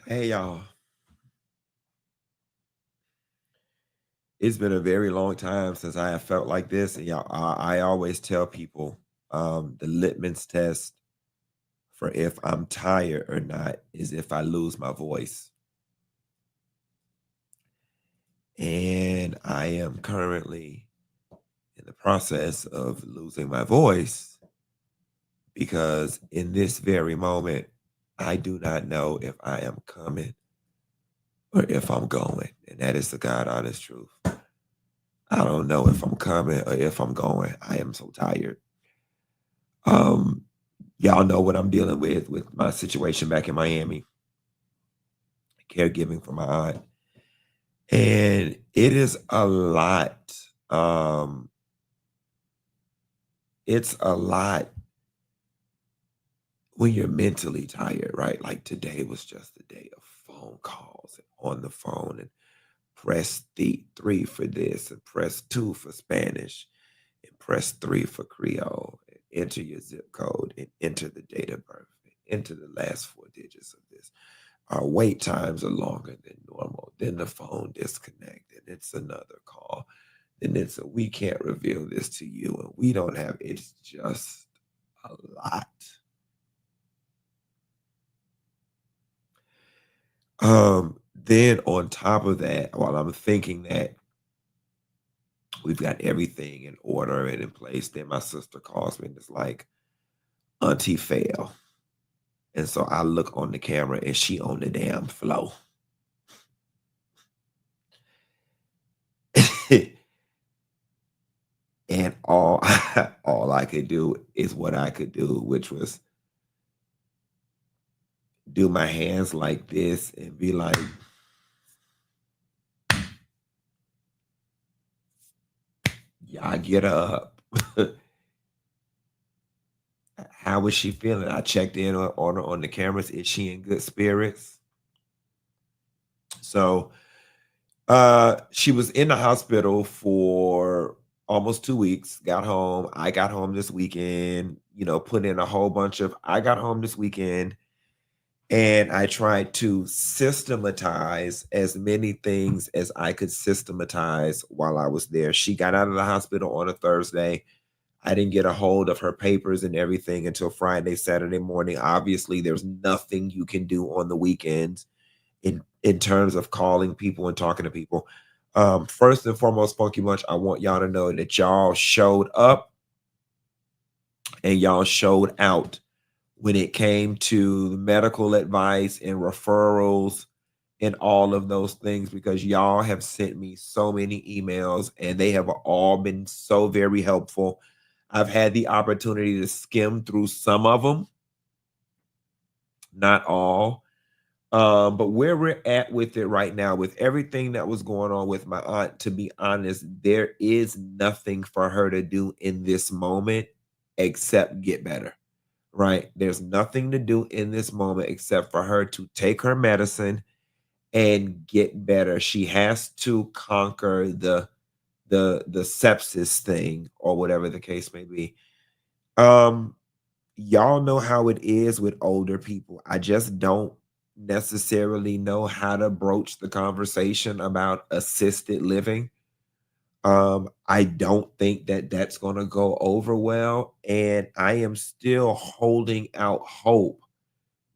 Hey y'all, it's been a very long time since I have felt like this, and y'all, I always tell people the litmus test for if I'm tired or not is if I lose my voice, and I am currently in the process of losing my voice because in this very moment, I do not know if I am coming or if I'm going, and that is the God honest truth. I don't know if I'm coming or if I'm going. I am so tired. Um, y'all know what I'm dealing with my situation back in Miami, caregiving for my aunt. And it is a lot. Um, it's a lot when you're mentally tired, right? Like today was just a day of phone calls and on the phone and press three for this and press two for Spanish and press three for Creole and enter your zip code and enter the date of birth and enter the last four digits of this. Our wait times are longer than normal. Then the phone disconnect and it's another call. Then it's a we can't reveal this to you and we don't have it's just a lot. Then on top of that, while I'm thinking that we've got everything in order and in place, then my sister calls me and it's like, Auntie fell. And so I look on the camera and she on the damn floor. And all all I could do is what I could do, which was do my hands like this and be like, "Y'all get up." How is she feeling? I checked in on her on the cameras. Is she in good spirits? So she was in the hospital for almost 2 weeks, got home. I got home this weekend, put in a whole bunch of I got home this weekend. And I tried to systematize as many things as I could systematize while I was there. She got out of the hospital on a Thursday. I didn't get a hold of her papers and everything until Friday, Saturday morning. Obviously, there's nothing you can do on the weekends in terms of calling people and talking to people. First and foremost, Funky Bunch, I want y'all to know that y'all showed up and y'all showed out when it came to medical advice and referrals and all of those things because y'all have sent me so many emails and they have all been so very helpful. I've had the opportunity to skim through some of them, not all. But where we're at with it right now, with everything that was going on with my aunt, to be honest, there is nothing for her to do in this moment except get better. Right? There's nothing to do in this moment except for her to take her medicine and get better. She has to conquer the sepsis thing or whatever the case may be. Um y'all know how it is with older people. I just don't necessarily know how to broach the conversation about assisted living. I don't think that that's going to go over well and I am still holding out hope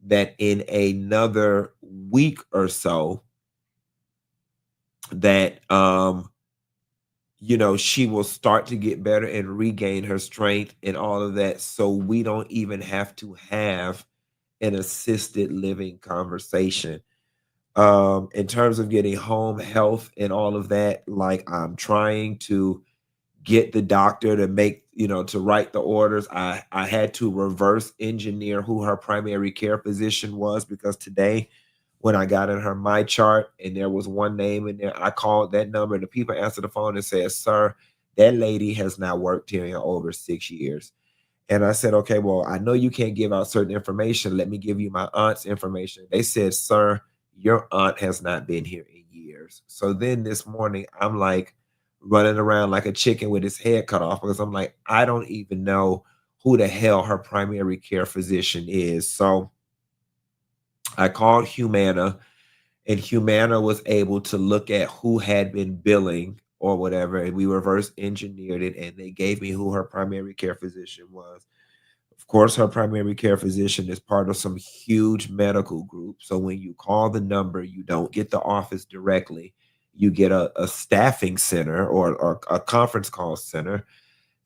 that in another week or so that she will start to get better and regain her strength and all of that so we don't even have to have an assisted living conversation. In terms of getting home health and all of that, like I'm trying to get the doctor to to write the orders. I had to reverse engineer who her primary care physician was because today when I got in her my chart and there was one name in there, I called that number and the people answered the phone and said, "Sir, that lady has not worked here in over 6 years." And I said, "Okay, well, I know you can't give out certain information. Let me give you my aunt's information." They said, "Sir, your aunt has not been here in years." So then this morning, I'm like running around like a chicken with his head cut off because I'm like, I don't even know who the hell her primary care physician is. So I called Humana, and Humana was able to look at who had been billing or whatever, and we reverse engineered it, and they gave me who her primary care physician was. Of course, her primary care physician is part of some huge medical group. So when you call the number, you don't get the office directly. You get a staffing center or a conference call center.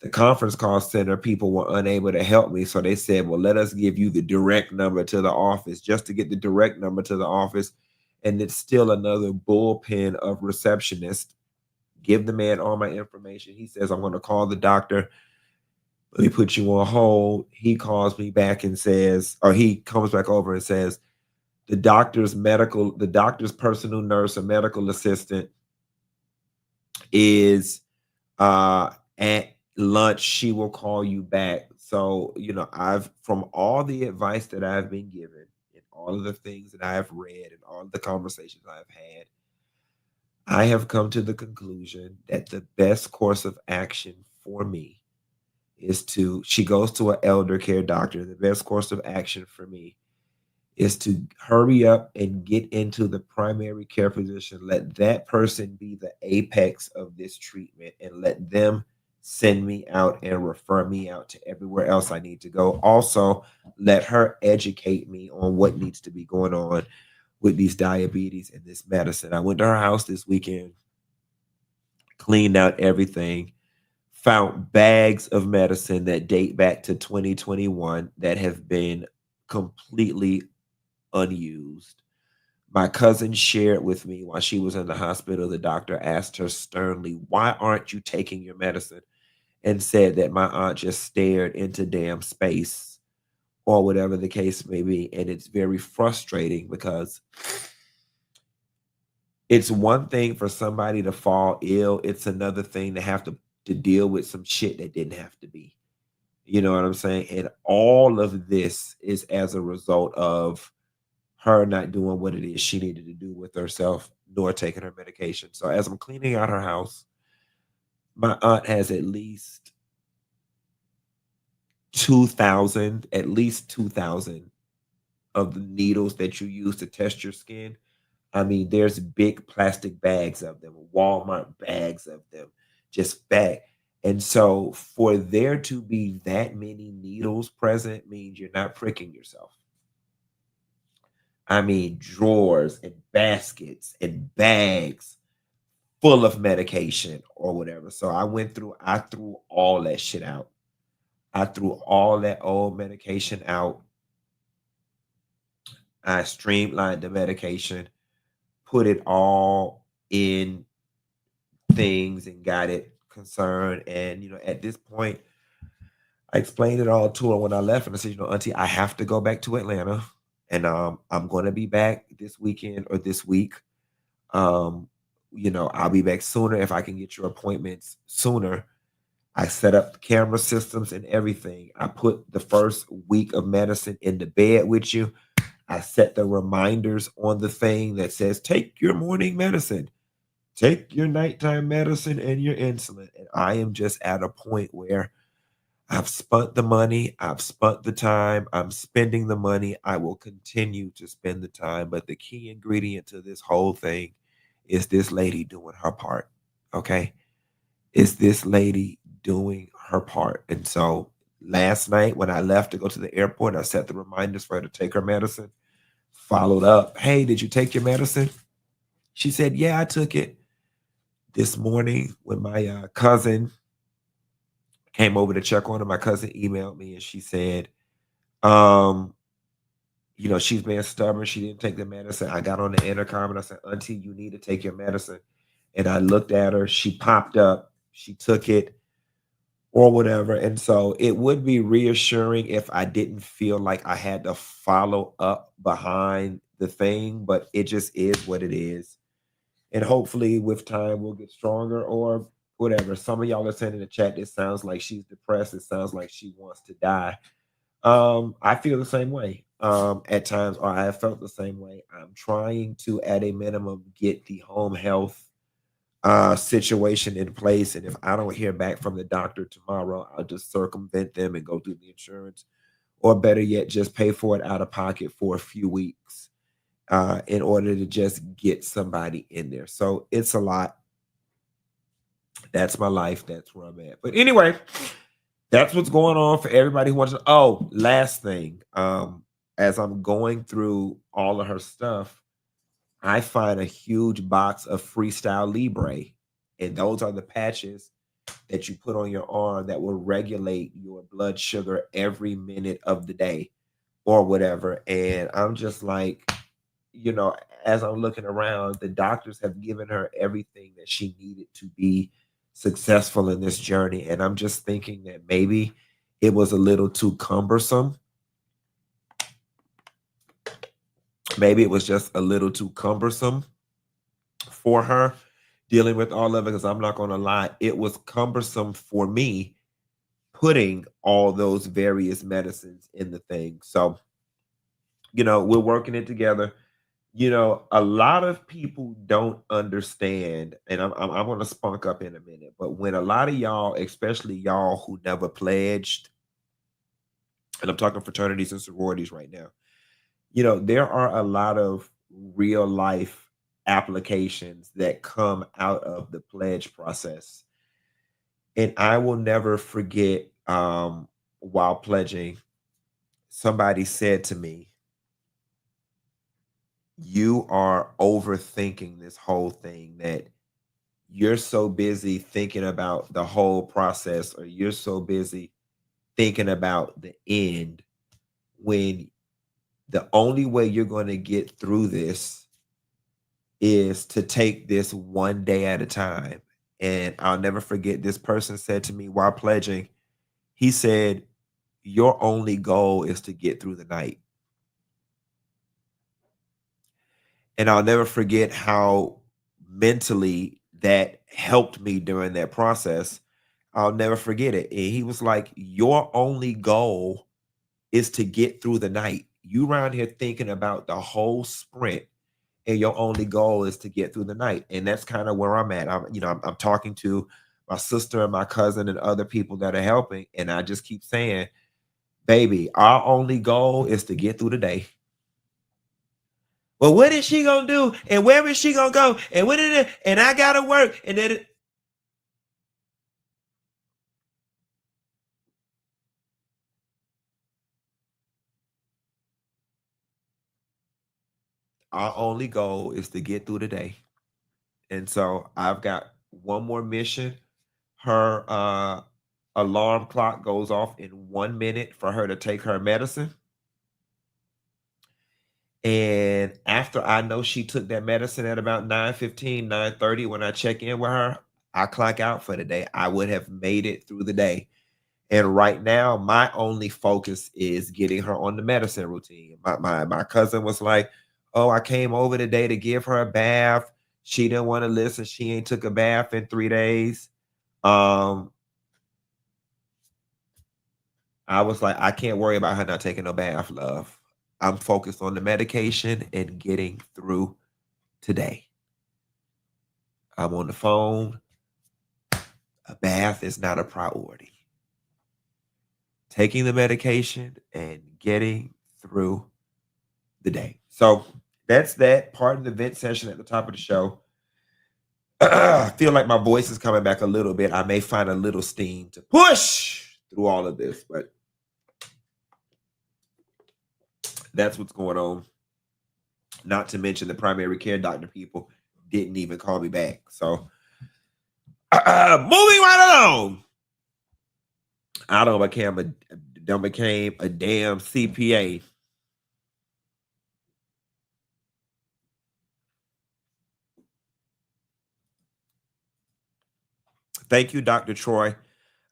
The conference call center people were unable to help me. So they said, well, let us give you the direct number to the office just to get the direct number to the office. And it's still another bullpen of receptionists. Give the man all my information. He says, I'm going to call the doctor. Let me put you on hold. He calls me back and says, or he comes back over and says, the doctor's personal nurse or medical assistant is at lunch. She will call you back. So, I've from all the advice that I've been given and all of the things that I have read and all of the conversations I've had, I have come to the conclusion that the best course of action for me is she goes to an elder care doctor. The best course of action for me is to hurry up and get into the primary care physician. Let that person be the apex of this treatment and let them send me out and refer me out to everywhere else I need to go. Also, let her educate me on what needs to be going on with these diabetes and this medicine. I went to her house this weekend, cleaned out everything, found bags of medicine that date back to 2021 that have been completely unused. My cousin shared with me while she was in the hospital, the doctor asked her sternly, why aren't you taking your medicine? And said that my aunt just stared into damn space or whatever the case may be. And it's very frustrating because it's one thing for somebody to fall ill, it's another thing to have to deal with some shit that didn't have to be. You know what I'm saying? And all of this is as a result of her not doing what it is she needed to do with herself, nor taking her medication. So as I'm cleaning out her house, my aunt has at least 2,000 of the needles that you use to test your skin. I mean, there's big plastic bags of them, Walmart bags of them, just bag. And so for there to be that many needles present means you're not pricking yourself. I mean, drawers and baskets and bags full of medication or whatever. So I threw all that shit out. I threw all that old medication out. I streamlined the medication, put it all in things and got it concerned. And, at this point, I explained it all to her when I left. And I said, Auntie, I have to go back to Atlanta. And I'm going to be back this weekend or this week. Um, I'll be back sooner if I can get your appointments sooner. I set up the camera systems and everything. I put the first week of medicine in the bed with you. I set the reminders on the thing that says, take your morning medicine, take your nighttime medicine and your insulin. And I am just at a point where I've spent the money, I've spent the time, I'm spending the money. I will continue to spend the time. But the key ingredient to this whole thing is this lady doing her part. Okay. Is this lady doing her part? And so last night when I left to go to the airport, I set the reminders for her to take her medicine, followed up. Hey, did you take your medicine? She said, yeah, I took it. This morning when my cousin came over to check on her, my cousin emailed me and she said, um, she's being stubborn. She didn't take the medicine. I got on the intercom and I said, Auntie, you need to take your medicine. And I looked at her. She popped up. She took it or whatever. And so it would be reassuring if I didn't feel like I had to follow up behind the thing, but it just is what it is. And hopefully with time we'll get stronger or whatever. Some of y'all are saying in the chat, it sounds like she's depressed. It sounds like she wants to die. I feel the same way at times, or I have felt the same way. I'm trying to, at a minimum, get the home health situation in place. And if I don't hear back from the doctor tomorrow, I'll just circumvent them and go through the insurance, or better yet, just pay for it out of pocket for a few weeks. in order to just get somebody in there. So it's a lot. That's my life. That's where I'm at. But anyway, that's what's going on for everybody who wants to. Oh, last thing. As I'm going through all of her stuff, I find a huge box of Freestyle Libre. And those are the patches that you put on your arm that will regulate your blood sugar every minute of the day or whatever. And I'm just like, as I'm looking around, the doctors have given her everything that she needed to be successful in this journey. And I'm just thinking that maybe it was a little too cumbersome. Maybe it was just a little too cumbersome for her dealing with all of it. Because I'm not going to lie, it was cumbersome for me putting all those various medicines in the thing. So, we're working it together. A lot of people don't understand, and I'm going to spunk up in a minute, but when a lot of y'all, especially y'all who never pledged, and I'm talking fraternities and sororities right now, there are a lot of real life applications that come out of the pledge process. And I will never forget, while pledging, somebody said to me, you are overthinking this whole thing, that you're so busy thinking about the whole process, or you're so busy thinking about the end, when the only way you're going to get through this is to take this one day at a time. And I'll never forget, this person said to me while pledging, he said, your only goal is to get through the night. And I'll never forget how mentally that helped me during that process. I'll never forget it. And he was like, your only goal is to get through the night. You around here thinking about the whole sprint, and your only goal is to get through the night. And that's kind of where I'm at. I'm talking to my sister and my cousin and other people that are helping. And I just keep saying, baby, our only goal is to get through the day. Well, what is she gonna do? And where is she gonna go? And what is it? And I gotta work. And then our only goal is to get through the day. And so I've got one more mission. Her alarm clock goes off in 1 minute for her to take her medicine. And after I know she took that medicine at about 9:15, 9:30, when I check in with her, I clock out for the day. I would have made it through the day. And right now, my only focus is getting her on the medicine routine. My cousin was like, "Oh, I came over today to give her a bath. She didn't want to listen. She ain't took a bath in 3 days." Um, I was like, "I can't worry about her not taking a bath, love. I'm focused on the medication and getting through today. I'm on the phone. A bath is not a priority. Taking the medication and getting through the day." So that's that part of the vent session at the top of the show. I feel like my voice is coming back a little bit. I may find a little steam to push through all of this, but that's what's going on. Not to mention the primary care doctor people didn't even call me back. So moving right along. I don't became a damn CPA. Thank you, Dr. Troy.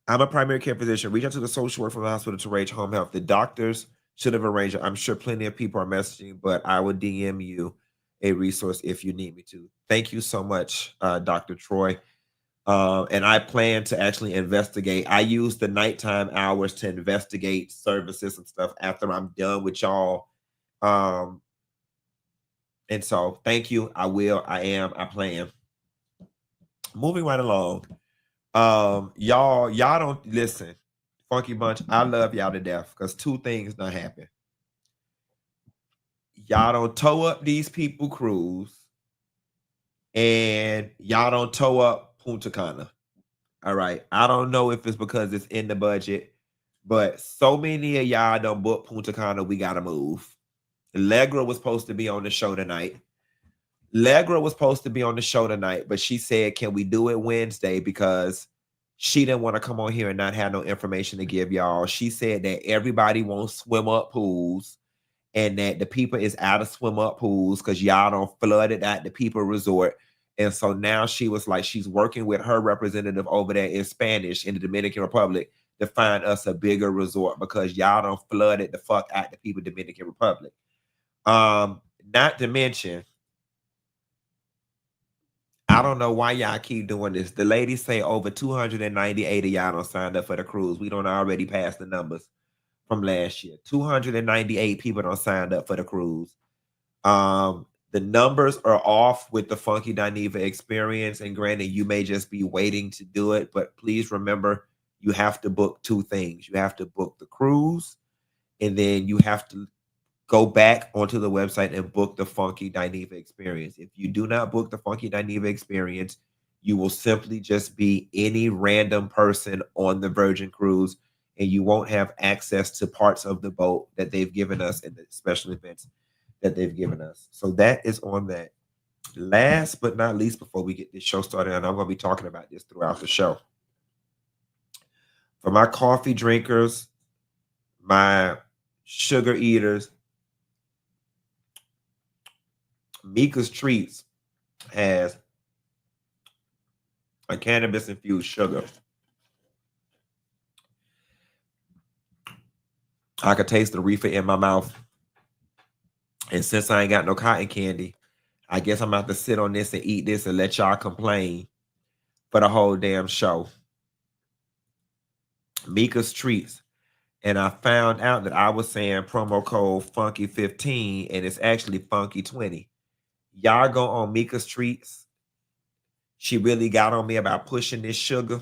I'm a primary care physician. Reach out to the social worker from the hospital to arrange home health. The doctors should have arranged it. I'm sure plenty of people are messaging, but I will DM you a resource if you need me to. Thank you so much, Dr. Troy. And I plan to actually investigate. I use the nighttime hours to investigate services and stuff after I'm done with y'all. Um, and so thank you. I will. I plan. Moving right along. Y'all don't listen. Funky Bunch, I love y'all to death because two things done happen. y'all don't tow up these people cruise, and y'all don't tow up Punta Cana. All right. I don't know if it's because it's in the budget, but so many of y'all don't book Punta Cana, we gotta move. Allegra was supposed to be on the show tonight. But she said, can we do it Wednesday? Because she didn't want to come on here and not have no information to give y'all. She said that everybody won't swim up pools and that the people is out of swim up pools because y'all don't flood it at the people resort. And so now she was like, she's working with her representative over there in Spanish in the Dominican Republic to find us a bigger resort because y'all don't flood it the fuck at the people Dominican Republic. Not to mention, I don't know why y'all keep doing this. The ladies say over 298 of y'all don't signed up for the cruise. We don't already pass the numbers from last year. 298 people don't signed up for the cruise. The numbers are off with the Funky Dineva experience. And granted, you may just be waiting to do it, but please remember, you have to book two things. You have to book the cruise, and then you have to go back onto the website and book the Funky Dineva experience. If you do not book the Funky Dineva experience, you will simply just be any random person on the Virgin Cruise, and you won't have access to parts of the boat that they've given us and the special events that they've given us. So that is on that. Last but not least, before we get this show started, and I'm going to be talking about this throughout the show. For my coffee drinkers, my sugar eaters, Mika's Treats has a cannabis-infused sugar. I could taste the reefer in my mouth. And since I ain't got no cotton candy, I guess I'm about to sit on this and eat this and let y'all complain for the whole damn show. Mika's Treats. And I found out that I was saying promo code Funky15 and it's actually Funky20. Y'all go on Mika's Treats. She really got on me about pushing this sugar.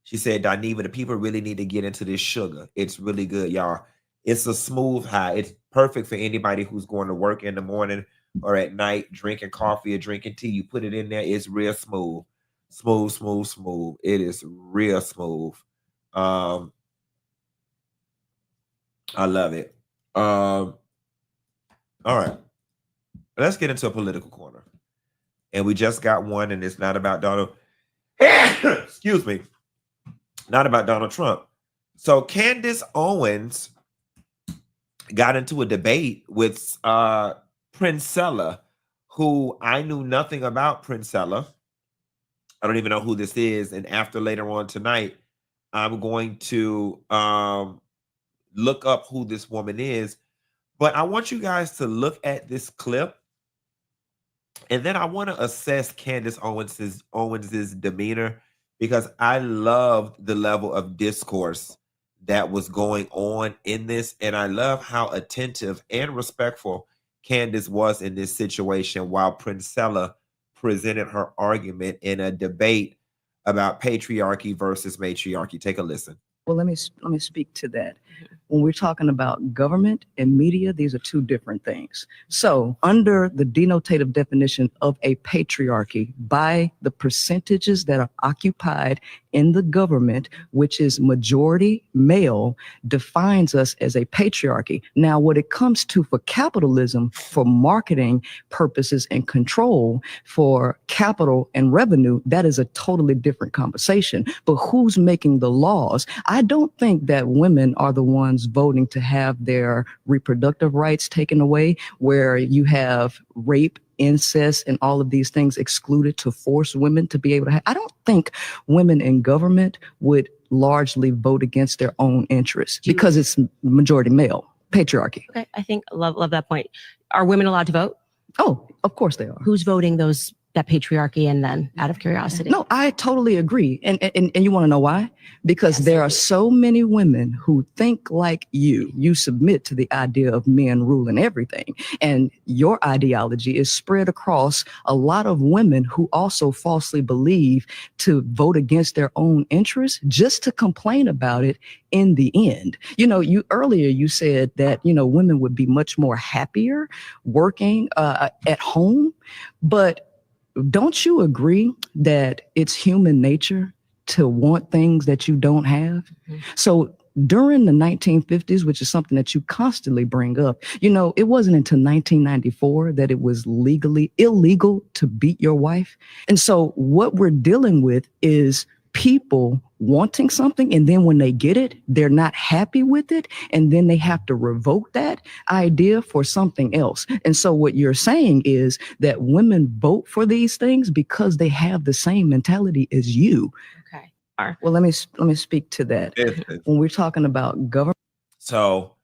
She said, Dineva, the people really need to get into this sugar. It's really good, y'all. It's a smooth high. It's perfect for anybody who's going to work in the morning or at night, drinking coffee or drinking tea. You put it in there, it's real smooth. Smooth, smooth, smooth. It is real smooth. I love it. All right. Let's get into a political corner. And we just got one, and it's not about Donald. Excuse me. Not about Donald Trump. So Candace Owens got into a debate with Princella, who I knew nothing about Princella. I don't even know who this is. And after later on tonight, I'm going to look up who this woman is. But I want you guys to look at this clip. And then I want to assess Candace Owens's demeanor, because I loved the level of discourse that was going on in this. And I love how attentive and respectful Candace was in this situation while Princella presented her argument in a debate about patriarchy versus matriarchy. Take a listen. Well, let me speak to that. When we're talking about government and media, these are two different things. So under the denotative definition of a patriarchy, by the percentages that are occupied in the government, which is majority male, defines us as a patriarchy. Now, what it comes to for capitalism, for marketing purposes and control, for capital and revenue, that is a totally different conversation. But who's making the laws? I don't think that women are the ones voting to have their reproductive rights taken away, where you have rape, incest, and all of these things excluded to force women to be able to have. I don't think women in government would largely vote against their own interests because it's majority male, patriarchy. Okay, I think love that point. Are women allowed to vote? Oh, of course they are. Who's voting those that patriarchy, and then out of curiosity? No, I totally agree. And you want to know why? Because there are so many women who think like you. You submit to the idea of men ruling everything. And your ideology is spread across a lot of women who also falsely believe to vote against their own interests just to complain about it in the end. You earlier you said that, women would be much more happier working at home, but don't you agree that it's human nature to want things that you don't have? Mm-hmm. So during the 1950s, which is something that you constantly bring up, it wasn't until 1994 that it was legally illegal to beat your wife. And so what we're dealing with is people wanting something, and then when they get it, they're not happy with it, and then they have to revoke that idea for something else. And so what you're saying is that women vote for these things because they have the same mentality as you. Okay. Well, let me speak to that. When we're talking about government. So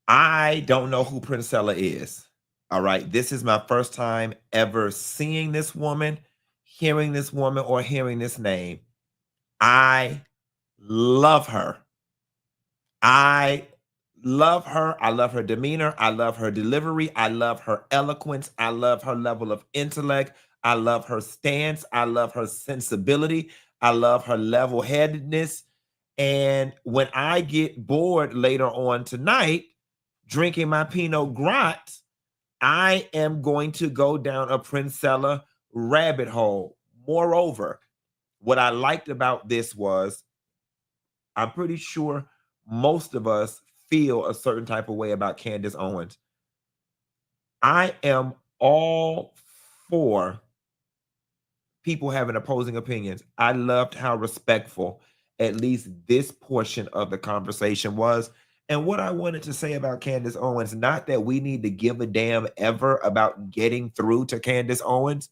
I don't know who Princella is. All right. This is my first time ever seeing this woman, hearing this woman, or hearing this name. I love her. I love her. I love her demeanor. I love her delivery. I love her eloquence. I love her level of intellect. I love her stance. I love her sensibility. I love her level-headedness. And when I get bored later on tonight, drinking my Pinot Grat, I am going to go down a Princella rabbit hole. Moreover, what I liked about this was, I'm pretty sure most of us feel a certain type of way about Candace Owens. I am all for people having opposing opinions. I loved how respectful at least this portion of the conversation was. And what I wanted to say about Candace Owens, not that we need to give a damn ever about getting through to Candace Owens,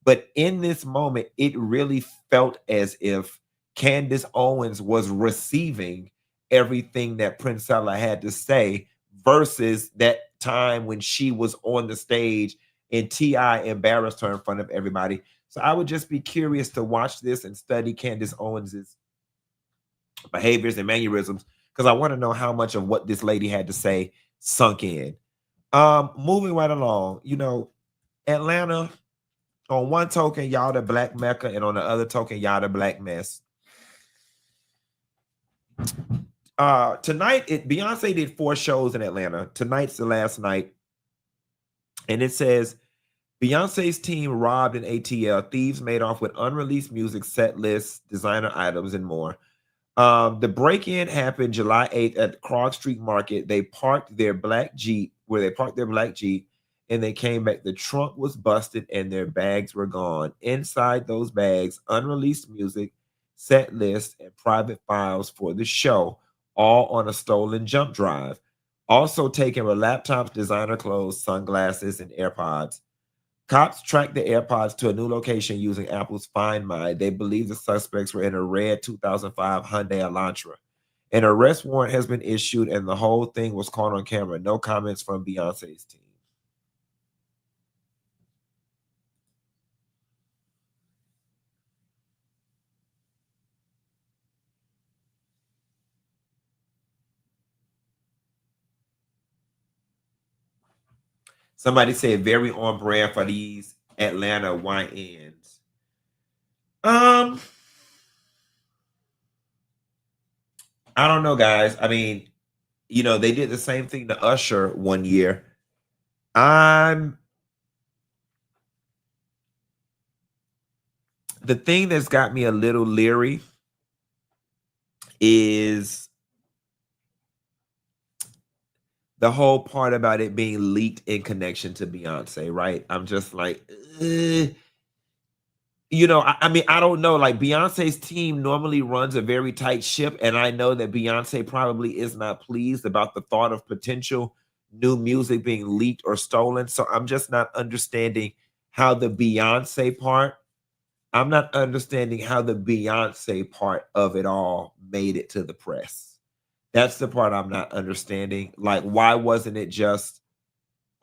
but in this moment, it really felt as if Candace Owens was receiving everything that Princella had to say versus that time when she was on the stage and T.I. embarrassed her in front of everybody. So I would just be curious to watch this and study Candace Owens's behaviors and mannerisms, because I want to know how much of what this lady had to say sunk in. Moving right along, Atlanta, on one token, y'all the black Mecca, and on the other token, y'all the black mess. Tonight, Beyonce did 4 shows in Atlanta. Tonight's the last night. And it says, Beyonce's team robbed an ATL. Thieves made off with unreleased music, set lists, designer items, and more. The break-in happened July 8th at Krog Street Market. They parked their black Jeep, and they came back. The trunk was busted and their bags were gone. Inside those bags, unreleased music, set lists, and private files for the show, all on a stolen jump drive. Also taken were laptops, designer clothes, sunglasses, and AirPods. Cops tracked the AirPods to a new location using Apple's Find My. They believe the suspects were in a red 2005 Hyundai Elantra. An arrest warrant has been issued, and the whole thing was caught on camera. No comments from Beyonce's team. Somebody said very on brand for these Atlanta YNs. I don't know, guys. I mean, they did the same thing to Usher one year. The thing that's got me a little leery is the whole part about it being leaked in connection to Beyonce, right? I'm just like, I mean, I don't know. Like, Beyonce's team normally runs a very tight ship, and I know that Beyonce probably is not pleased about the thought of potential new music being leaked or stolen. So I'm just not understanding how the Beyonce part, I'm not understanding how the Beyonce part of it all made it to the press. That's the part I'm not understanding. Like, why wasn't it just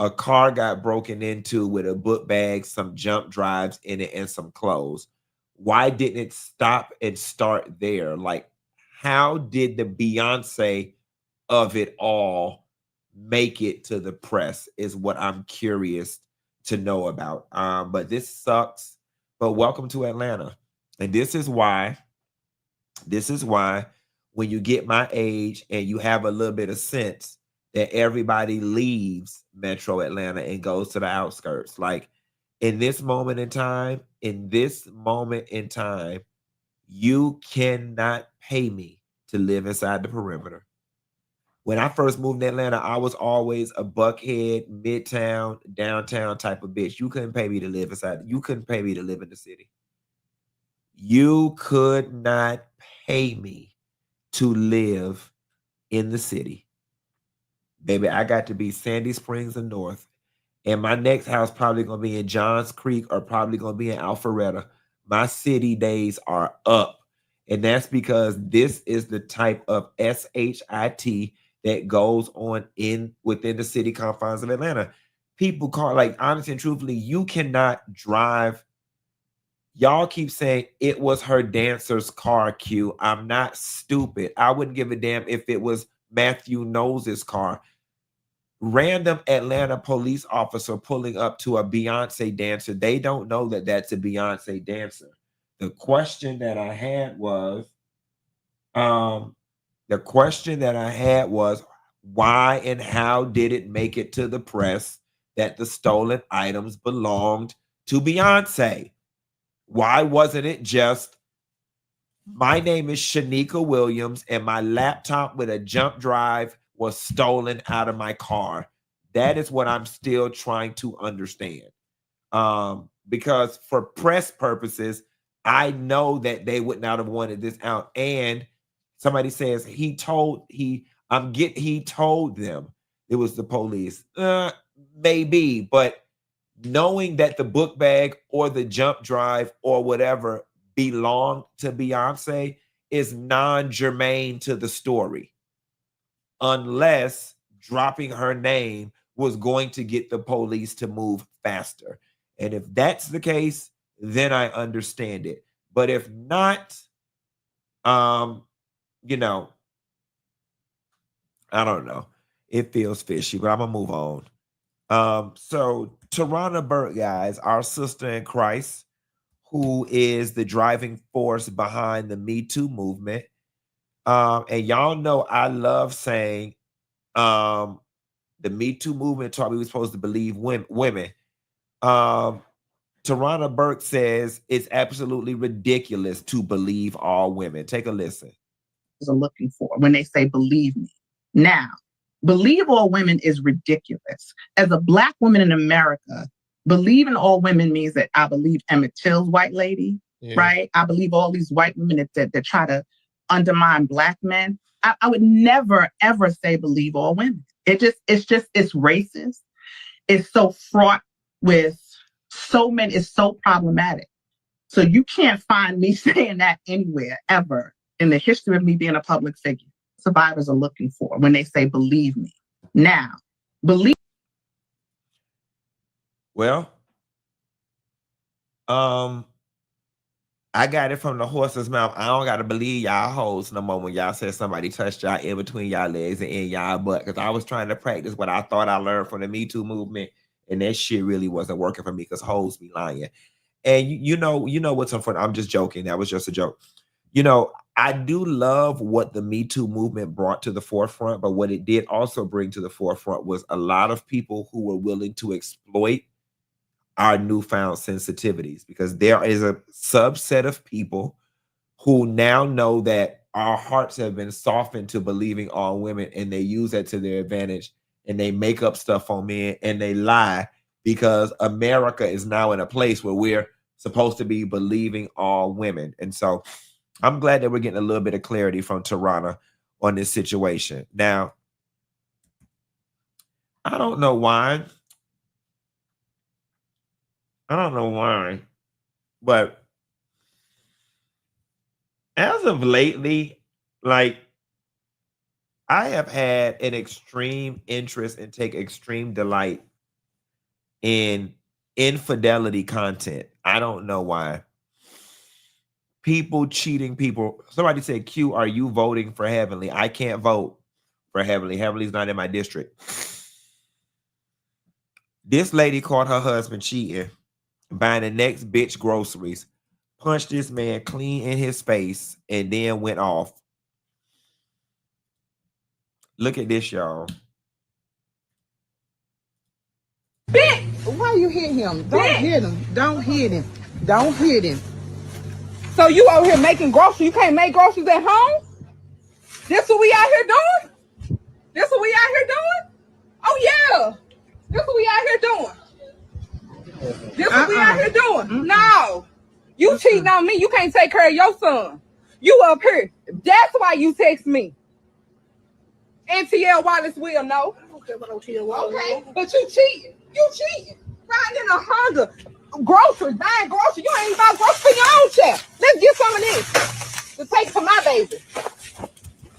a car got broken into with a book bag, some jump drives in it, and some clothes. Why didn't it stop and start there? Like, how did the Beyonce of it all make it to the press is what I'm curious to know about. But this sucks. But welcome to Atlanta. And this is why when you get my age and you have a little bit of sense that everybody leaves Metro Atlanta and goes to the outskirts. Like in this moment in time, you cannot pay me to live inside the perimeter. When I first moved to Atlanta, I was always a Buckhead, Midtown, downtown type of bitch. You couldn't pay me to live inside. You couldn't pay me to live in the city. You could not pay me to live in the city. Baby, I got to be Sandy Springs and North. And my next house probably going to be in Johns Creek or probably going to be in Alpharetta. My city days are up. And that's because this is the type of SHIT that goes on within the city confines of Atlanta. People call, like, honestly and truthfully, you cannot drive. Y'all keep saying it was her dancer's car, Q. I'm not stupid. I wouldn't give a damn if it was Matthew Knowles' car. Random Atlanta police officer pulling up to a Beyonce dancer. They don't know that that's a Beyonce dancer. The question that I had was, why and how did it make it to the press that the stolen items belonged to Beyonce? Why wasn't it just, my name is Shanika Williams and my laptop with a jump drive was stolen out of my car? That is what I'm still trying to understand. Because for press purposes, I know that they would not have wanted this out. And somebody says he told them it was the police. Maybe, but knowing that the book bag or the jump drive or whatever belonged to Beyonce is non-germane to the story, unless dropping her name was going to get the police to move faster. And if that's the case, then I understand it. But if not, you know, I don't know. It feels fishy, but I'm gonna move on. So Tarana Burke, guys, our sister in Christ, who is the driving force behind the Me Too movement. And y'all know I love saying the Me Too movement taught me we're supposed to believe women. Tarana Burke says it's absolutely ridiculous to believe all women. Take a listen. Are looking for when they say believe me. Now, believe all women is ridiculous. As a Black woman in America, believing all women means that I believe Emmett Till's white lady, right? I believe all these white women that try to undermine Black men. I would never, ever say believe all women. It's racist. It's so fraught with it's so problematic. So you can't find me saying that anywhere, ever, in the history of me being a public figure. Survivors are looking for when they say believe me. Now, believe. Well, I got it from the horse's mouth. I don't gotta believe y'all hoes no more when y'all said somebody touched y'all in between y'all legs and in y'all butt. Because I was trying to practice what I thought I learned from the Me Too movement, and that shit really wasn't working for me because hoes be lying. And you know what's unfunny? I'm just joking. That was just a joke. I do love what the Me Too movement brought to the forefront, but what it did also bring to the forefront was a lot of people who were willing to exploit our newfound sensitivities, because there is a subset of people who now know that our hearts have been softened to believing all women, and they use that to their advantage, and they make up stuff on men and they lie, because America is now in a place where we're supposed to be believing all women. And so I'm glad that we're getting a little bit of clarity from Tarana on this situation. Now, I don't know why, but as of lately, like, I have had an extreme interest and take extreme delight in infidelity content. I don't know why. People cheating people. Somebody said, Q, are you voting for Heavenly? I can't vote for Heavenly. Heavenly's not in my district. This lady caught her husband cheating, buying the next bitch groceries, punched this man clean in his face, and then went off. Look at this, y'all. Bitch! Why you hit him? Don't hit him. Don't hit him. Don't hit him. So you over here making groceries? You can't make groceries at home? This what we out here doing? This what we out here doing? Oh yeah. This what we out here doing. This what we out here doing. No. You cheating on me. You can't take care of your son. You up here. That's why you text me. NTL Wallace will know. I don't care about NTL Wallace. Okay, but you cheating. You cheating. Riding in a Honda. Groceries, buying groceries. You ain't even buy groceries for your own child. Let's get some of this to take for my baby.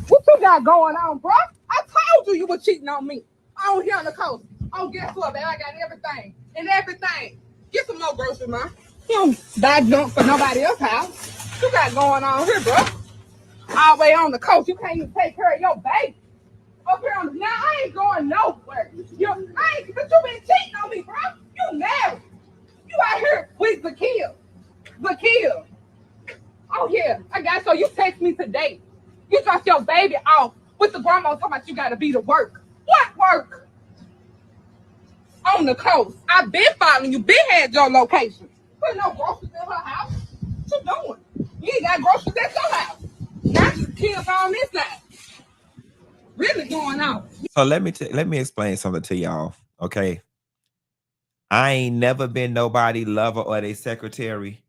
What you got going on, bro? I told you you were cheating on me. On here on the coast. Oh, guess what, baby? I got everything. And everything. Get some more groceries, man. You don't buy junk for nobody else's house. What you got going on here, bro? All the way on the coast. You can't even take care of your baby. Up here on the, now I ain't going nowhere. But you been cheating on me, bro. You married. You out here with the kill. The kill. Oh yeah, I got so you text me today. You dropped your baby off with the grandma talking about you gotta be to work. What work? On the coast. I've been following you, been had your location. Put no groceries in her house. What you doing? You ain't got groceries at your house. Now you kids on this side. Really going on. So let me explain something to y'all. Okay. I ain't never been nobody lover or their secretary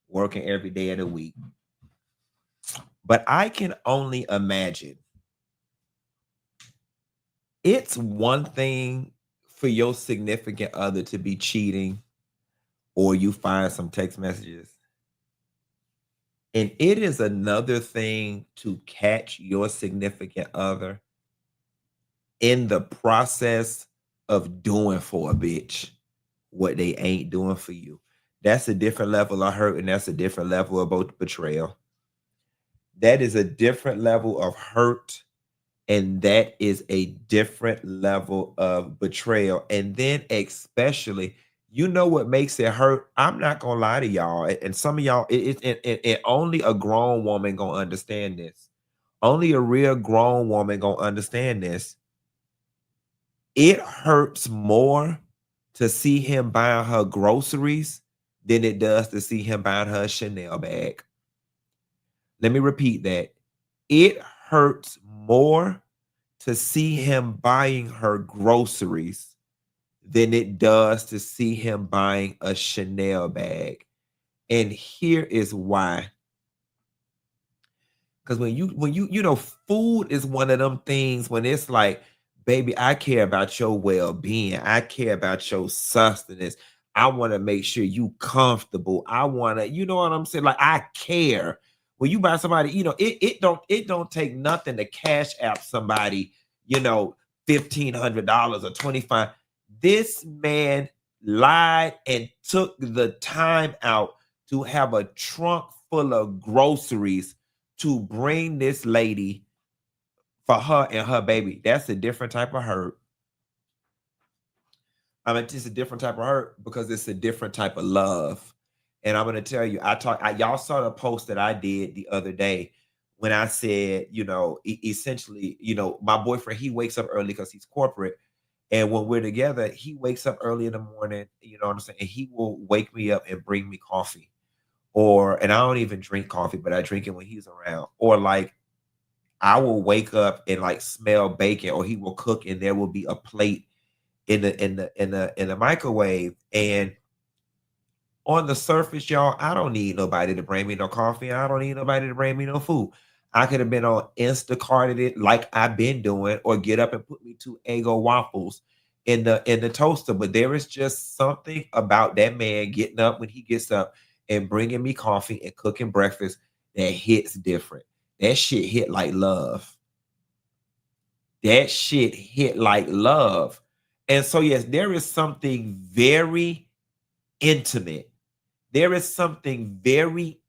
working every day of the week. But I can only imagine. It's one thing for your significant other to be cheating or you find some text messages. And it is another thing to catch your significant other in the process of doing for a bitch what they ain't doing for you. That's a different level of hurt, and that's a different level of both betrayal. That is a different level of hurt, and that is a different level of betrayal. And then especially, you know what makes it hurt? I'm not gonna lie to y'all, and some of y'all, it only a grown woman gonna understand this. Only a real grown woman gonna understand this. It hurts more to see him buying her groceries than it does to see him buying her a Chanel bag. Let me repeat that. It hurts more to see him buying her groceries than it does to see him buying a Chanel bag. And here is why. Because when you know, food is one of them things when it's like, baby, I care about your well-being. I care about your sustenance. I want to make sure you comfortable. I want to, you know what I'm saying? Like, I care. When you buy somebody, you know, it don't take nothing to cash app somebody, you know, $1,500 or $25. This man lied and took the time out to have a trunk full of groceries to bring this lady for her and her baby. That's a different type of hurt. I mean, it's a different type of hurt because it's a different type of love. And I'm going to tell you, y'all saw the post that I did the other day when I said, you know, essentially, you know, my boyfriend, he wakes up early because he's corporate. And when we're together, he wakes up early in the morning, you know what I'm saying? And he will wake me up and bring me coffee. And I don't even drink coffee, but I drink it when he's around. Or like, I will wake up and like smell bacon, or he will cook and there will be a plate in the microwave. And on the surface, y'all, I don't need nobody to bring me no coffee. I don't need nobody to bring me no food. I could have been on Instacarted it like I've been doing, or get up and put me 2 Eggo waffles in the toaster. But there is just something about that man getting up when he gets up and bringing me coffee and cooking breakfast that hits different. That shit hit like love. That shit hit like love. And so, yes, there is something very intimate. There is something very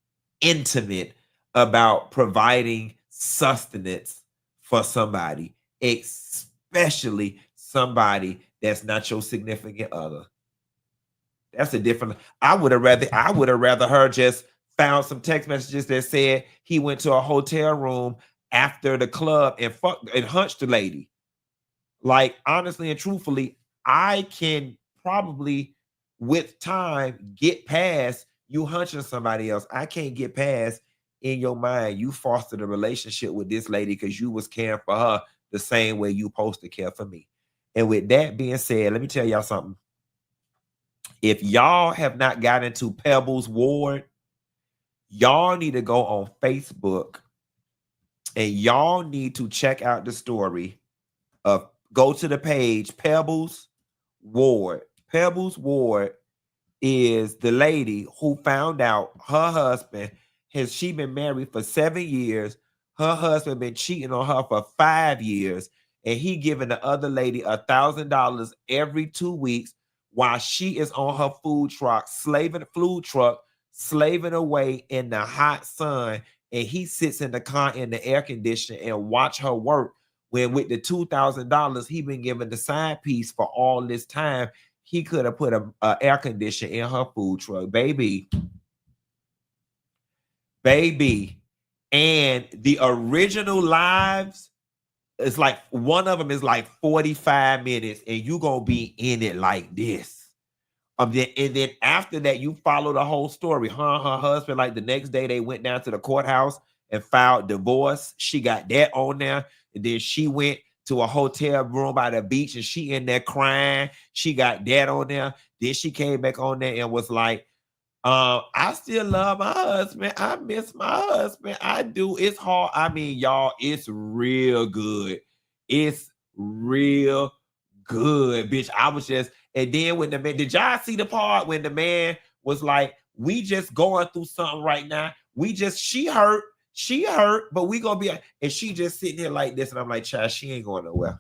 intimate about providing sustenance for somebody, especially somebody that's not your significant other. That's a different. I would have rather her just found some text messages that said he went to a hotel room after the club and hunched the lady. Like, honestly and truthfully, I can probably with time get past you hunching somebody else. I can't get past in your mind you fostered a relationship with this lady because you was caring for her the same way you supposed to care for me. And with that being said, let me tell y'all something. If y'all have not got into Pebbles Ward, y'all need to go on Facebook and y'all need to check out the story of, go to the page Pebbles Ward. Pebbles Ward is the lady who found out her husband she been married for 7 years. Her husband been cheating on her for 5 years, and he giving the other lady $1,000 every 2 weeks while she is on her food truck, slaving away in the hot sun, and he sits in the car in the air conditioner and watch her work. When with the $2,000 he been giving the side piece for all this time, he could have put a air conditioner in her food truck, baby. And the original lives is like, one of them is like 45 minutes, and you gonna be in it like this. And then after that, you follow the whole story. Her and her husband, like the next day, they went down to the courthouse and filed divorce. She got that on there. And then she went to a hotel room by the beach and she in there crying. She got that on there. Then she came back on there and was like, I still love my husband. I miss my husband. I do. It's hard. I mean, y'all, it's real good. It's real good, bitch. I was just, and then when the man, did y'all see the part when the man was like, we just going through something right now. She hurt, but we gonna be, and she just sitting here like this. And I'm like, child, she ain't going nowhere.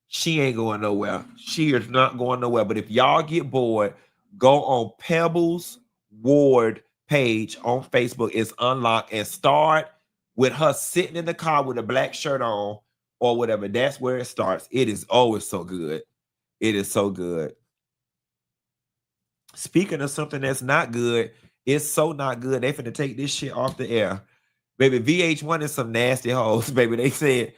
She ain't going nowhere. She is not going nowhere. But if y'all get bored, go on Pebbles Ward page on Facebook. It's unlocked, and start with her sitting in the car with a black shirt on or whatever. That's where it starts. It is always so good. It is so good. Speaking of something that's not good, it's so not good. They finna take this shit off the air. Baby, VH1 is some nasty hoes, baby. They said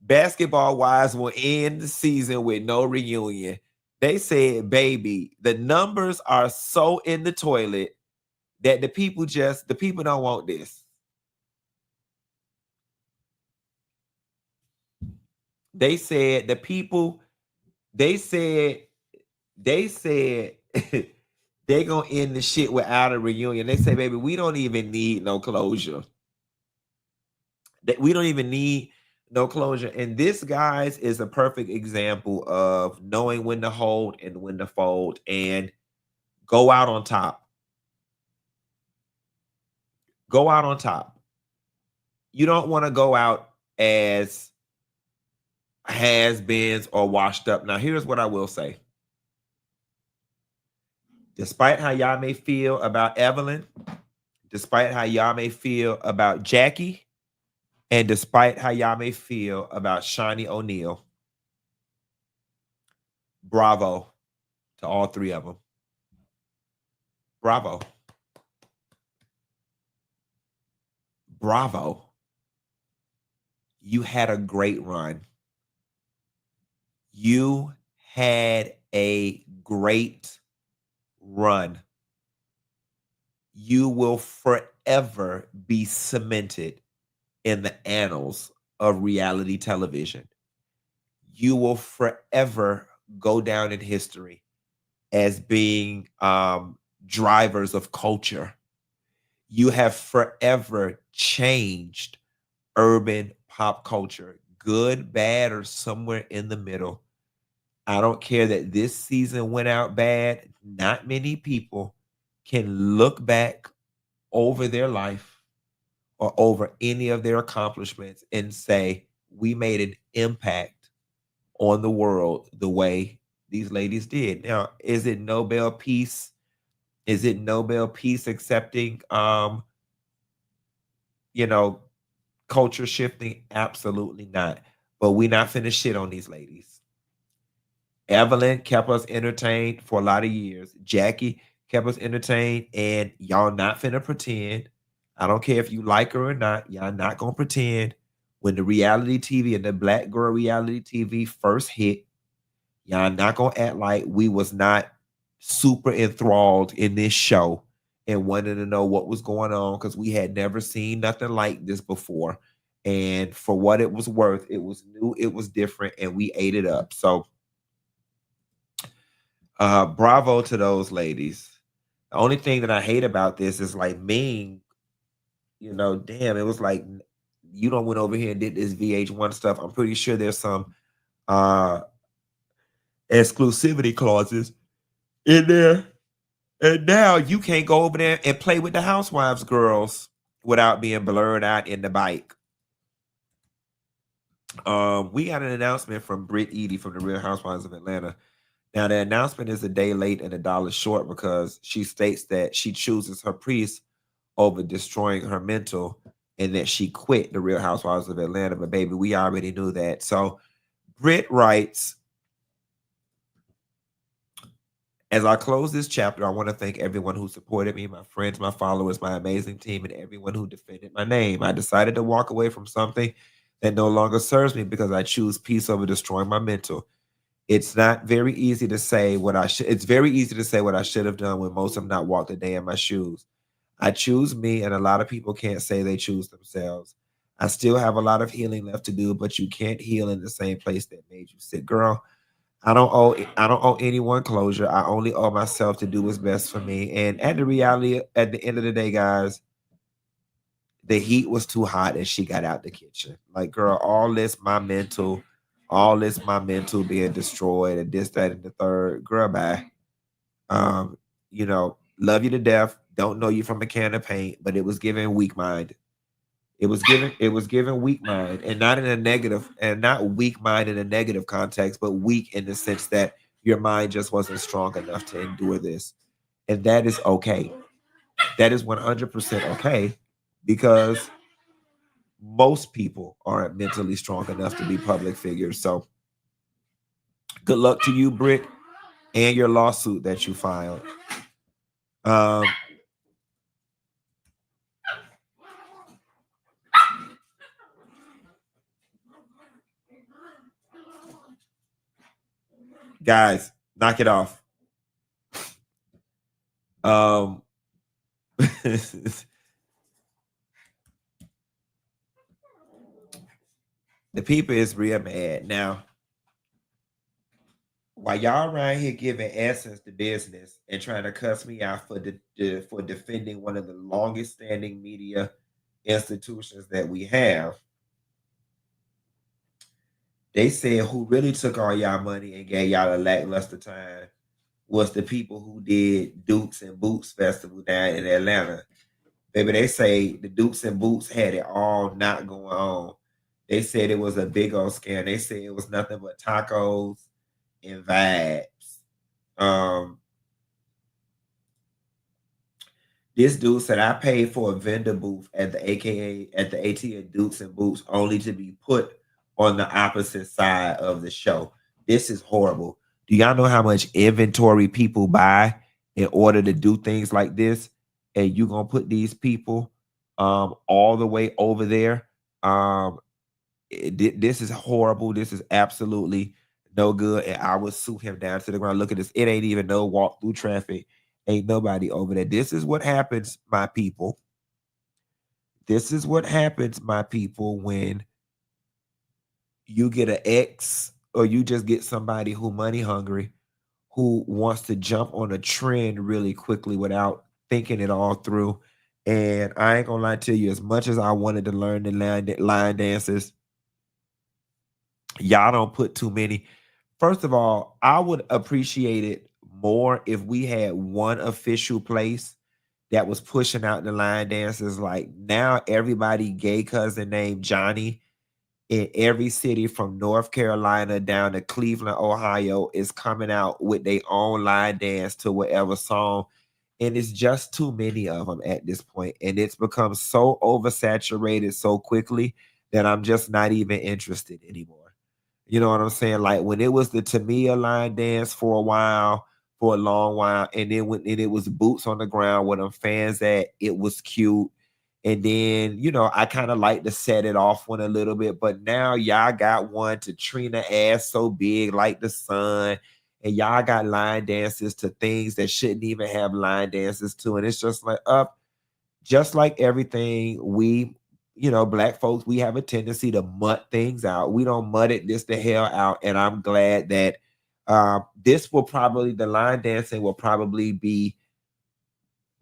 Basketball Wives will end the season with no reunion. They said, baby, the numbers are so in the toilet that the people don't want this. They said they said they gonna end the shit without a reunion. They say, baby, we don't even need no closure. We don't even need no closure. And this, guys, is a perfect example of knowing when to hold and when to fold and go out on top. Go out on top. You don't want to go out as has-beens or washed up. Now, here's what I will say. Despite how y'all may feel about Evelyn, despite how y'all may feel about Jackie, and despite how y'all may feel about Shawnee O'Neal, bravo to all three of them. Bravo. Bravo. You had a great run. You had a great run. You will forever be cemented in the annals of reality television. You will forever go down in history as being drivers of culture. You have forever changed urban pop culture, good, bad, or somewhere in the middle. I don't care that this season went out bad. Not many people can look back over their life or over any of their accomplishments and say, we made an impact on the world the way these ladies did. Now, is it Nobel Peace? Is it Nobel Peace accepting, you know, culture shifting? Absolutely not. But we not finna shit on these ladies. Evelyn kept us entertained for a lot of years. Jackie kept us entertained, and y'all not finna pretend. I don't care if you like her or not. Y'all not gonna pretend. When the reality TV and the black girl reality TV first hit, y'all not gonna act like we was not super enthralled in this show and wanted to know what was going on, because we had never seen nothing like this before. And for what it was worth, it was new, it was different, and we ate it up. So bravo to those ladies. The only thing that I hate about this is like Ming, damn, it was like you don't went over here and did this VH1 stuff. I'm pretty sure there's some exclusivity clauses in there. And now you can't go over there and play with the housewives girls without being blurred out in the bike. We got an announcement from Brit Eady from the Real Housewives of Atlanta. Now, the announcement is a day late and $1 short because she states that she chooses her priest over destroying her mental and that she quit the Real Housewives of Atlanta. But baby, we already knew that. So Brit writes, as I close this chapter, I want to thank everyone who supported me, my friends, my followers, my amazing team, and everyone who defended my name. I decided to walk away from something that no longer serves me because I choose peace over destroying my mental. It's not very easy to say what I should. It's very easy to say what I should have done when most have not walked a day in my shoes. I choose me, and a lot of people can't say they choose themselves. I still have a lot of healing left to do, but you can't heal in the same place that made you sick, girl. I don't owe anyone closure. I only owe myself to do what's best for me. And at the end of the day, guys, the heat was too hot and she got out the kitchen. Like, girl, all this my mental being destroyed and this, that, and the third. Girl, bye. Love you to death. Don't know you from a can of paint, but it was given weak mind. It was given weak mind, and not in a negative, and not weak mind in a negative context, but weak in the sense that your mind just wasn't strong enough to endure this. And that is okay. That is 100% okay, because most people aren't mentally strong enough to be public figures. So good luck to you, Brit, and your lawsuit that you filed. Guys, knock it off. The people is real mad. Now, while y'all around here giving Essence the business and trying to cuss me out for for defending one of the longest standing media institutions that we have, they said who really took all y'all money and gave y'all a lackluster time was the people who did Dukes and Boots Festival down in Atlanta. Baby, they say the Dukes and Boots had it all not going on. They said it was a big old scam. They said it was nothing but tacos and vibes. This dude said I paid for a vendor booth at the ATL Dukes and Boots only to be put on the opposite side of the show. This is horrible. Do y'all know how much inventory people buy in order to do things like this? And you gonna put these people all the way over there? This is horrible. This is absolutely no good. And I would sue him down to the ground. Look at this. It ain't even no walk through traffic. Ain't nobody over there. This is what happens, my people. This is what happens, my people, when you get an ex or you just get somebody who money hungry, who wants to jump on a trend really quickly without thinking it all through. And I ain't gonna lie to you, as much as I wanted to learn the line dances, y'all don't put too many. First of all, I would appreciate it more if we had one official place that was pushing out the line dances. Like now everybody gay cousin named Johnny in every city from North Carolina down to Cleveland, Ohio is coming out with their own line dance to whatever song. And it's just too many of them at this point. And it's become so oversaturated so quickly that I'm just not even interested anymore. You know what I'm saying? Like when it was the Tamia line dance for a while, for a long while, and then when it was boots on the ground where them fans at, it was cute. And then, I kind of like to set it off one a little bit, but now y'all got one to Trina ass so big like the sun, and y'all got line dances to things that shouldn't even have line dances to. And it's just like just like everything, we, Black folks, we have a tendency to mutt things out. We don't mutt it this the hell out. And I'm glad that the line dancing will probably be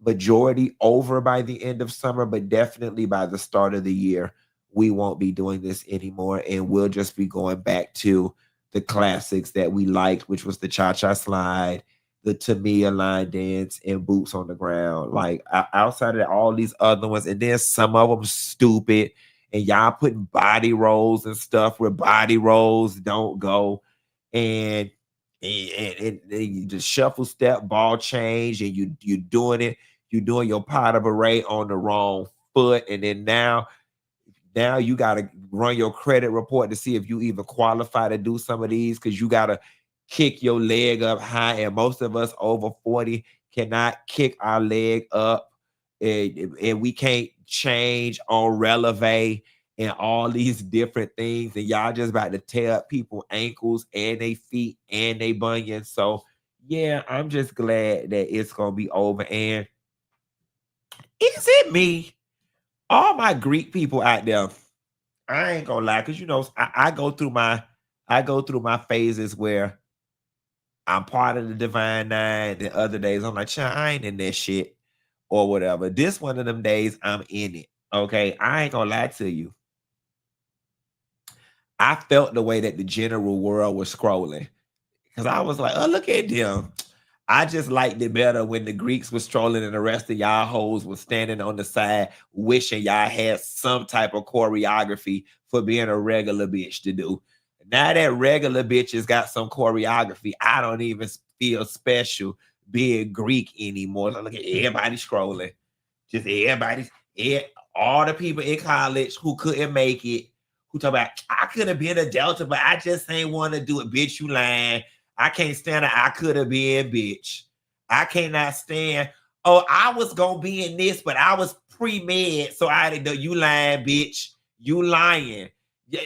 majority over by the end of summer, but definitely by the start of the year, we won't be doing this anymore. And we'll just be going back to the classics that we liked, which was the cha-cha slide, the Tamia line dance, and boots on the ground. Like outside of all these other ones, and then some of them stupid, and y'all putting body rolls and stuff where body rolls don't go. And you just shuffle step, ball change, and you doing it. You're doing your pot of array on the wrong foot, and then now you got to run your credit report to see if you even qualify to do some of these, because you got to kick your leg up high, and most of us over 40 cannot kick our leg up, and we can't change on releve and all these different things, and y'all just about to tear up people's ankles and their feet and their bunions. So yeah, I'm just glad that it's gonna be over. And is it me? All my Greek people out there, I ain't gonna lie, because I go through my phases where I'm part of the Divine Nine. The other days I'm like, child, I ain't in that shit or whatever. This one of them days I'm in it. Okay, I ain't gonna lie to you. I felt the way that the general world was scrolling, because I was like, oh, look at them. I just liked it better when the Greeks were strolling and the rest of y'all hoes was standing on the side wishing y'all had some type of choreography for being a regular bitch to do. Now that regular bitches got some choreography, I don't even feel special being Greek anymore. So look at everybody scrolling. Just all the people in college who couldn't make it, who talk about, I could have been a Delta, but I just ain't want to do it. Bitch, you lying. I can't stand it. I could have been, bitch. I cannot stand, oh, I was going to be in this, but I was pre-med, so I didn't know. You lying, bitch. You lying.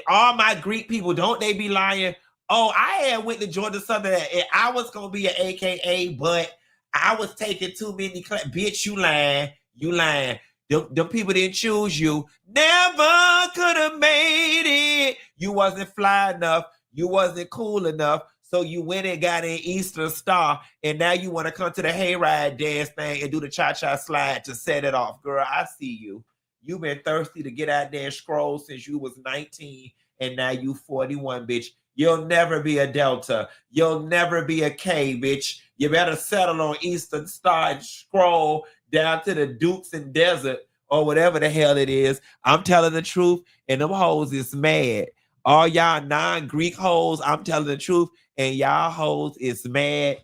All my Greek people, don't they be lying? Oh, I had went to Georgia Southern, and I was going to be an AKA, but I was taking too many classes. Bitch, you lying. You lying. Them people didn't choose you. Never could have made it. You wasn't fly enough. You wasn't cool enough. So you went and got an Eastern Star, and now you want to come to the hayride dance thing and do the cha-cha slide to set it off. Girl, I see you. You've been thirsty to get out there and scroll since you was 19, and now you 41, bitch. You'll never be a Delta. You'll never be a K, bitch. You better settle on Eastern Star and scroll down to the Dukes and Desert or whatever the hell it is. I'm telling the truth, and them hoes is mad. All y'all non-Greek hoes, I'm telling the truth, and y'all hoes is mad.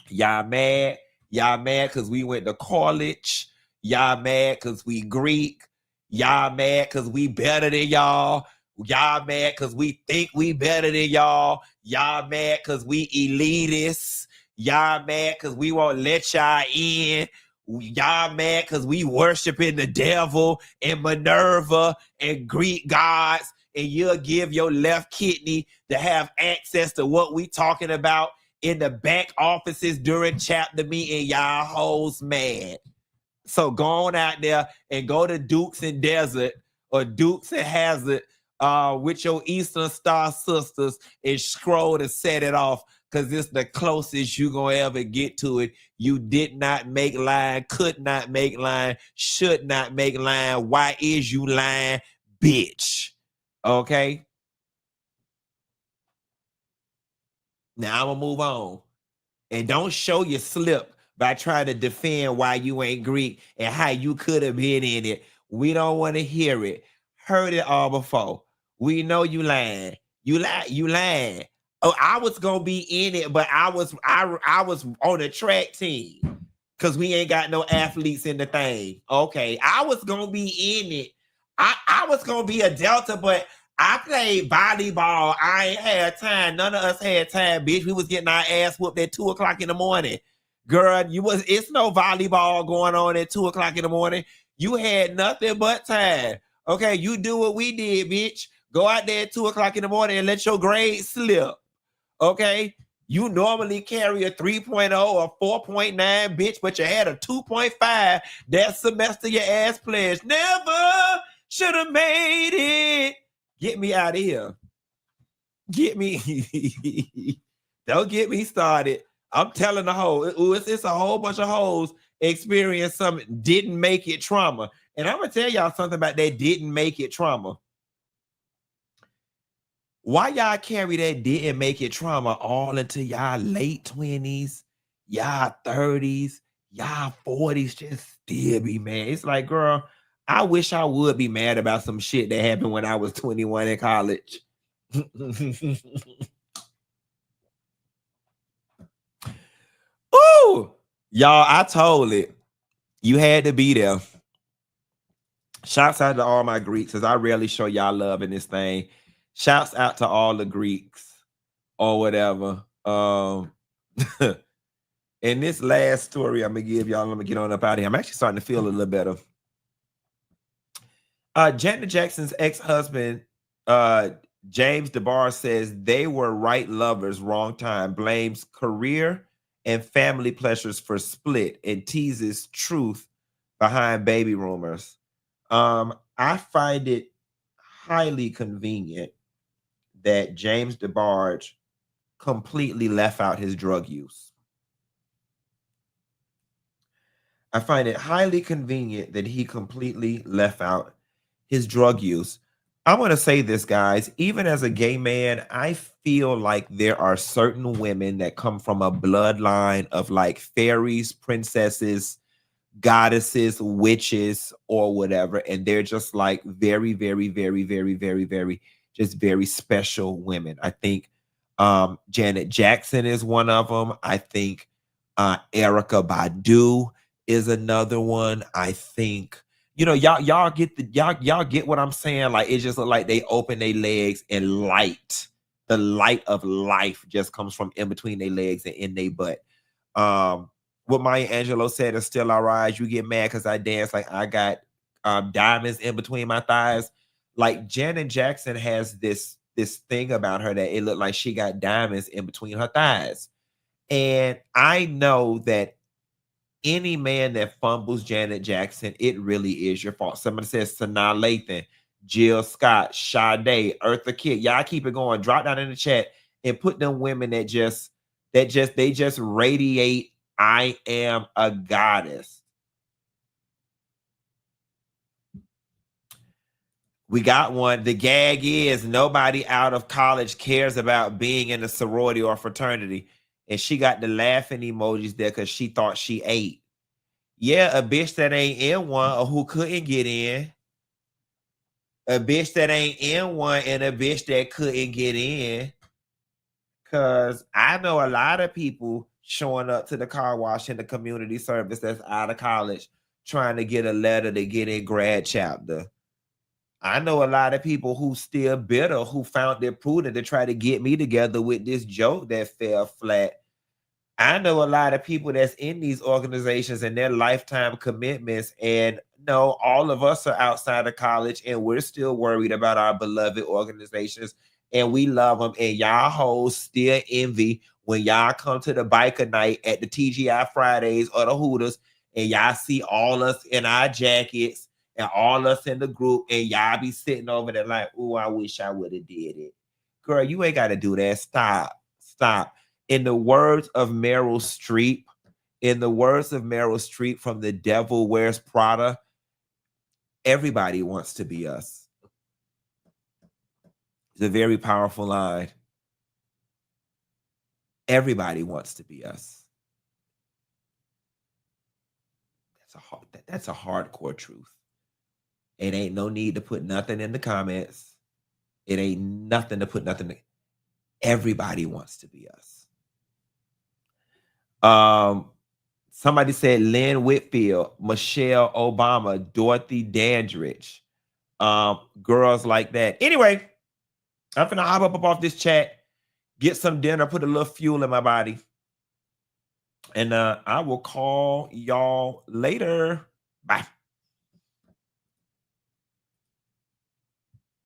Y'all mad. Y'all mad because we went to college. Y'all mad because we Greek. Y'all mad because we better than y'all. Y'all mad because we think we better than y'all. Y'all mad because we elitists. Y'all mad because we won't let y'all in. Y'all mad because we worshiping the devil and Minerva and Greek gods, and you'll give your left kidney to have access to what we talking about in the back offices during chapter meeting. Y'all hoes mad. So go on out there and go to Dukes and Desert or Dukes and Hazard with your Eastern Star sisters and scroll to set it off, because it's the closest you gonna ever get to it. You did not make line, could not make line, should not make line. Why is you lying, bitch? Okay? Now I'm gonna move on. And don't show your slip by trying to defend why you ain't Greek and how you could have been in it. We don't want to hear it. Heard it all before. We know you lying. You lying. Oh, I was gonna be in it, but I was on the track team because we ain't got no athletes in the thing. Okay, I was gonna be in it. I was gonna be a Delta, but I played volleyball. I ain't had time. None of us had time, bitch. We was getting our ass whooped at 2:00 in the morning. Girl, it's no volleyball going on at 2:00 in the morning. You had nothing but time. Okay, you do what we did, bitch. Go out there at 2:00 in the morning and let your grades slip. Okay, you normally carry a 3.0 or 4.9, bitch, but you had a 2.5 that semester. Your ass pledged. Never should have made it. Get me out of here. Get me. Don't get me started. I'm telling the whole. It's a whole bunch of hoes experienced something, didn't make it trauma. And I'm gonna tell y'all something about that didn't make it trauma. Why y'all carry that didn't make it trauma all into y'all late 20s, y'all 30s, y'all 40s, just still be mad? It's like, girl, I wish I would be mad about some shit that happened when I was 21 in college. Ooh, y'all, I told it. You had to be there. Shouts out to all my Greeks, because I rarely show y'all love in this thing. Shouts out to all the Greeks or whatever. In this last story I'm gonna give y'all, I'm gonna get on up out of here. I'm actually starting to feel a little better. Janet Jackson's ex-husband, James DeBarge, says they were right lovers, wrong time, blames career and family pleasures for split, and teases truth behind baby rumors. I find it highly convenient that James DeBarge completely left out his drug use. I find it highly convenient that he completely left out his drug use. I'm going to say this, guys. Even as a gay man, I feel like there are certain women that come from a bloodline of like fairies, princesses, goddesses, witches, or whatever. And they're just like very, very, very, very, very, very, just very special women. I think Janet Jackson is one of them. I think Erykah Badu is another one. I think, y'all get y'all get what I'm saying. Like, it just look like they open their legs and the light of life just comes from in between their legs and in their butt. What Maya Angelou said is still all right. You get mad because I dance like I got diamonds in between my thighs. Like, Janet Jackson has this thing about her that it looked like she got diamonds in between her thighs. And I know that any man that fumbles Janet Jackson, it really is your fault. Somebody says Sanaa Lathan, Jill Scott, Sade, Eartha Kitt. Y'all keep it going. Drop down in the chat and put them women that just radiate, I am a goddess. We got one. The gag is nobody out of college cares about being in a sorority or fraternity. And she got the laughing emojis there because she thought she ate. Yeah, a bitch that ain't in one or who couldn't get in. A bitch that ain't in one and a bitch that couldn't get in. Because I know a lot of people showing up to the car wash in the community service that's out of college trying to get a letter to get in grad chapter. I know a lot of people who still bitter, who found it prudent to try to get me together with this joke that fell flat. I know a lot of people that's in these organizations and their lifetime commitments, and no, all of us are outside of college and we're still worried about our beloved organizations and we love them, and y'all hoes still envy when y'all come to the biker night at the TGI Fridays or the Hooters and y'all see all us in our jackets and all us in the group, and y'all be sitting over there like, oh, I wish I would have did it. Girl, you ain't got to do that. Stop. In the words of Meryl Streep, from The Devil Wears Prada, everybody wants to be us. It's a very powerful line. Everybody wants to be us. That's a hardcore truth. It ain't no need to put nothing in the comments. It ain't nothing to put nothing to. Everybody wants to be us. Somebody said Lynn Whitfield, Michelle Obama, Dorothy Dandridge, girls like that. Anyway, I'm finna hop up off this chat, get some dinner, put a little fuel in my body, and I will call y'all later. Bye.